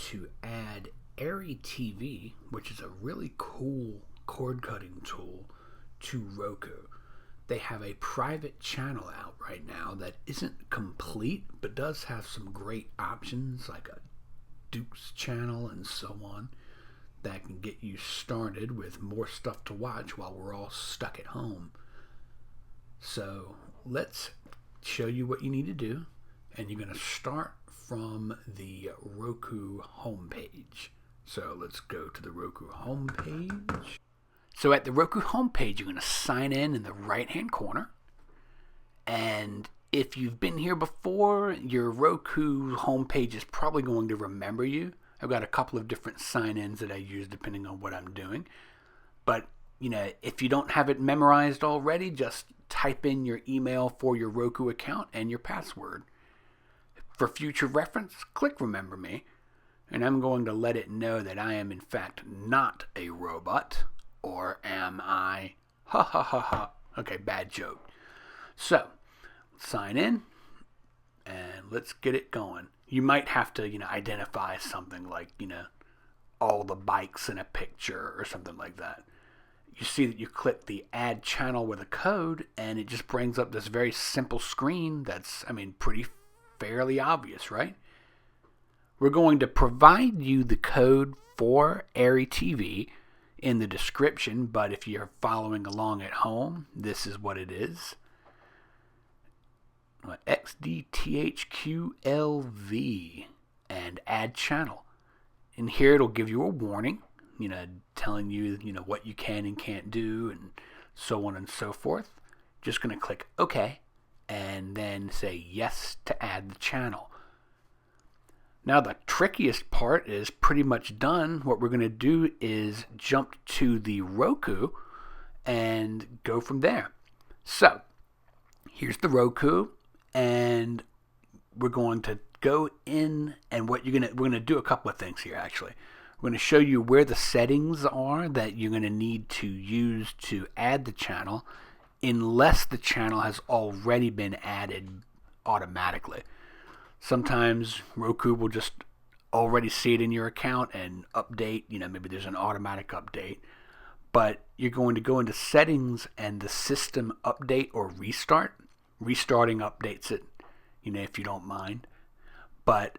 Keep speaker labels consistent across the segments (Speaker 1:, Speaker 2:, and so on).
Speaker 1: to add Airy TV, which is a really cool cord cutting tool, to Roku. They have a private channel out right now that isn't complete, but does have some great options like a Duke's channel and so on that can get you started with more stuff to watch while we're all stuck at home. So let's show you what you need to do, and you're going to start from the Roku homepage. So let's go to the Roku homepage. So at the Roku homepage, you're going to sign in the right-hand corner. And if you've been here before, your Roku homepage is probably going to remember you. I've got a couple of different sign-ins that I use depending on what I'm doing. But, if you don't have it memorized already, just type in your email for your Roku account and your password. For future reference, click Remember Me. And I'm going to let it know that I am in fact not a robot. Or am I? Ha ha ha ha. Okay, bad joke. So, sign in, and let's get it going. You might have to, identify something like, all the bikes in a picture or something like that. You see that you click the Add Channel with a code, and it just brings up this very simple screen that's, pretty fairly obvious, right? We're going to provide you the code for Airy TV in the description, but if you're following along at home, this is what it is. XDTHQLV and Add Channel. In here it'll give you a warning, telling you, what you can and can't do and so on and so forth. Just going to click OK and then say yes to add the channel. Now the trickiest part is pretty much done. What we're going to do is jump to the Roku and go from there. So here's the Roku, and we're going to go in, and we're going to do a couple of things here actually. We're going to show you where the settings are that you're going to need to use to add the channel, unless the channel has already been added automatically. Sometimes Roku will just already see it in your account and update, maybe there's an automatic update. But you're going to go into settings and the system update or restart. Restarting updates it, if you don't mind. But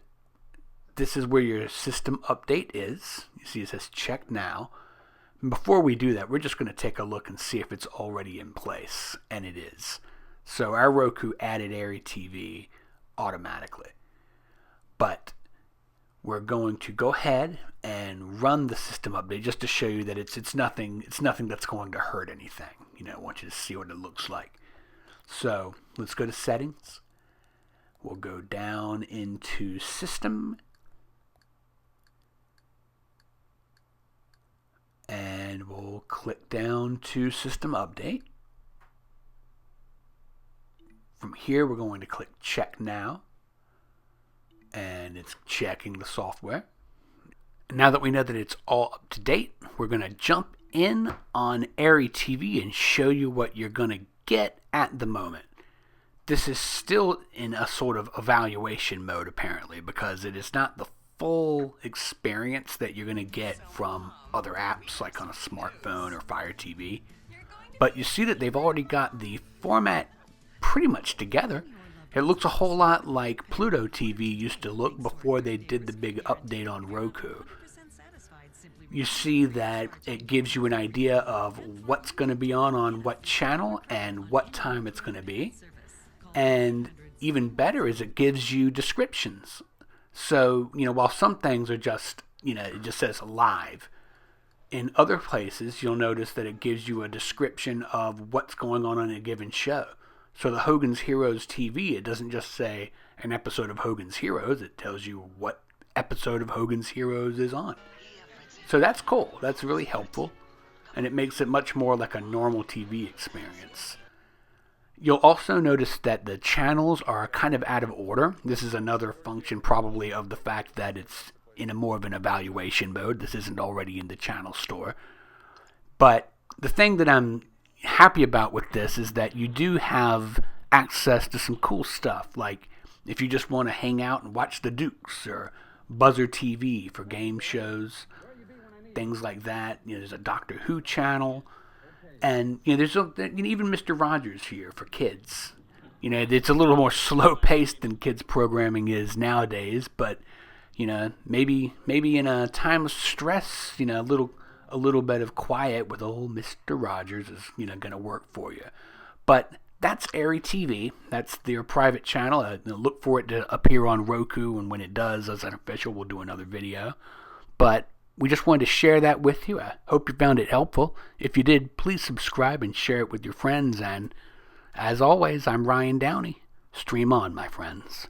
Speaker 1: this is where your system update is. You see it says check now. And before we do that, we're just going to take a look and see if it's already in place. And it is. So our Roku added Airy TV automatically. But we're going to go ahead and run the system update just to show you that it's nothing that's going to hurt anything. I want you to see what it looks like. So let's go to settings. We'll go down into system, and we'll click down to system update. From here we're going to click check now, and it's checking the software. Now that we know that it's all up to date, we're going to jump in on Airy TV and show you what you're going to get at the moment. This is still in a sort of evaluation mode apparently, because it is not the full experience that you're going to get from other apps like on a smartphone or Fire TV. But you see that they've already got the format pretty much together. It looks a whole lot like Pluto TV used to look before they did the big update on Roku. You see that it gives you an idea of what's going to be on what channel and what time it's going to be. And even better is it gives you descriptions. So, while some things are just, it just says live, in other places you'll notice that it gives you a description of what's going on a given show. So the Hogan's Heroes TV, it doesn't just say an episode of Hogan's Heroes, it tells you what episode of Hogan's Heroes is on. So that's cool, that's really helpful, and it makes it much more like a normal TV experience. You'll also notice that the channels are kind of out of order. This is another function probably of the fact that it's in a more of an evaluation mode. This isn't already in the channel store. But the thing that I'm happy about with this is that you do have access to some cool stuff. Like if you just want to hang out and watch the Dukes or Buzzer TV for game shows, things like that. There's a Doctor Who channel, and there's even Mr. Rogers here for kids. It's a little more slow paced than kids programming is nowadays, but maybe in a time of stress, a little bit of quiet with old Mr. Rogers is going to work for you. But that's Airy TV. That's their private channel. Look for it to appear on Roku, and when it does, as an official, we'll do another video. But we just wanted to share that with you. I hope you found it helpful. If you did, please subscribe and share it with your friends. And as always, I'm Ryan Downey. Stream on, my friends.